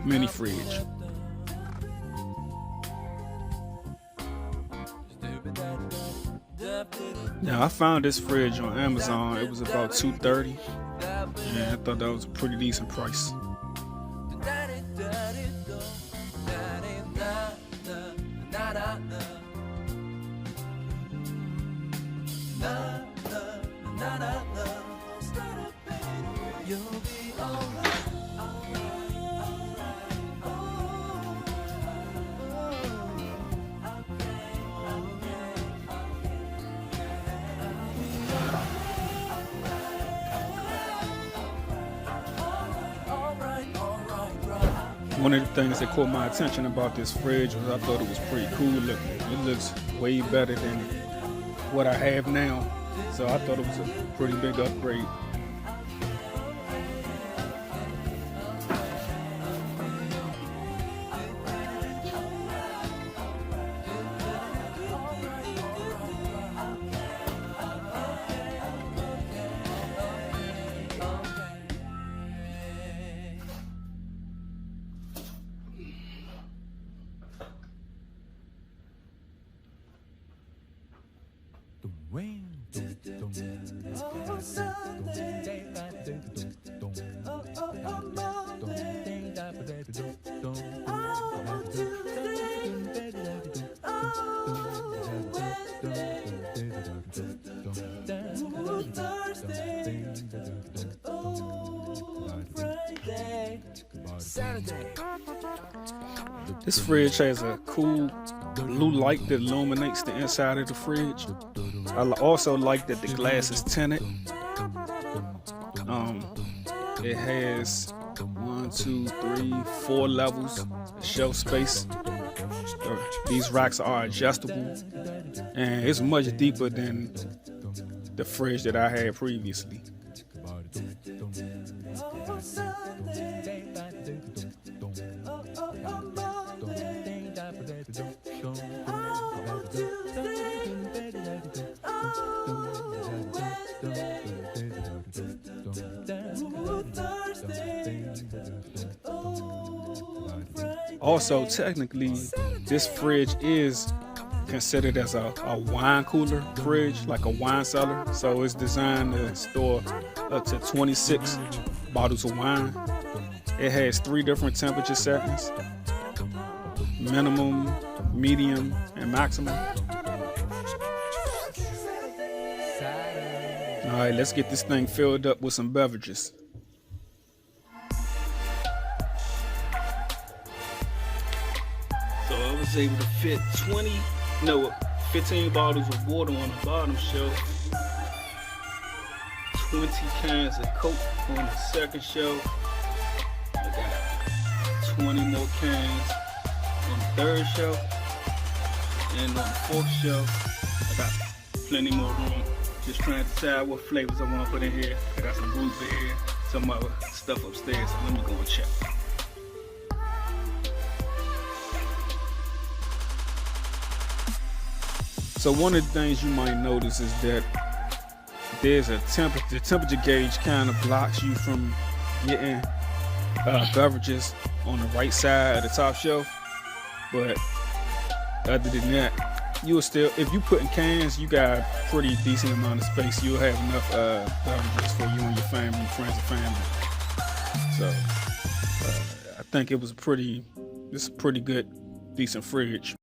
mini fridge. Now I found this fridge on Amazon. It was about $230, and I thought that was a pretty decent price. One of the things that caught my attention about this fridge was I thought it was pretty cool looking. It looks way better than what I have now, so I thought it was a pretty big upgrade. This fridge has a cool blue light that illuminates the inside of the fridge. I also like that the glass is tinted. It has 1, 2, 3, 4 levels of shelf space. These racks are adjustable, and it's much deeper than the fridge that I had previously. Also, technically, this fridge is considered as a wine cooler fridge, like a wine cellar. So it's designed to store up to 26 bottles of wine. It has 3 different temperature settings: minimum, medium, and maximum. All right, let's get this thing filled up with some beverages. So I was able to fit 15 bottles of water on the bottom shelf, 20 cans of Coke on the second shelf. I got 20 more cans on the third shelf, and on the fourth shelf, I got plenty more room. Just trying to decide what flavors I want to put in here. I got some root beer, some other stuff upstairs, so let me go and check. So one of the things you might notice is that there's the temperature gauge kind of blocks you from getting beverages on the right side of the top shelf. But other than that, you'll still, if you put in cans, you got a pretty decent amount of space. You'll have enough beverages for you and your family, friends and family. So I think this is a pretty good, decent fridge.